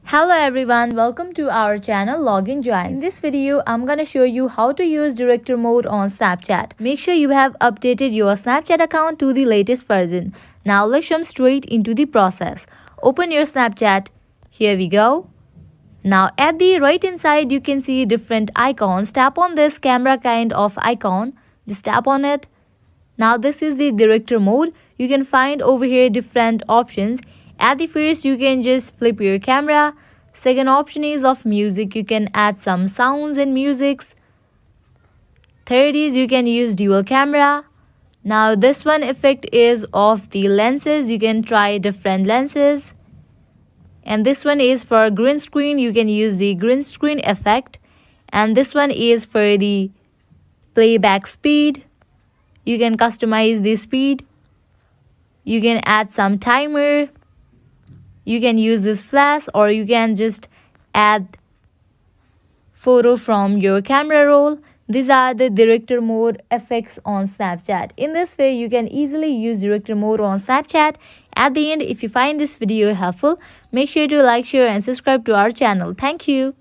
Hello everyone, welcome to our channel Login Join. In this video, I'm gonna show you how to use director mode on Snapchat. Make sure you have updated your Snapchat account to the latest version. Now let's jump straight into the process. Open your Snapchat. Here we go. Now at the right hand side, you can see different icons. Tap on this camera kind of icon. Just tap on it. Now this is the director mode. You can find over here different options. At the first, you can just flip your camera. Second option is of music. You can add some sounds and musics. Third is you can use dual camera. Now this one effect is of the lenses. You can try different lenses. And this one is for green screen. You can use the green screen effect. And this one is for the playback speed. You can customize the speed. You can add some timer. You can use this flash, or you can just add photo from your camera roll. These are the director mode effects on Snapchat. In this way, you can easily use director mode on Snapchat. At the end, if you find this video helpful, make sure to like, share and subscribe to our channel. Thank you.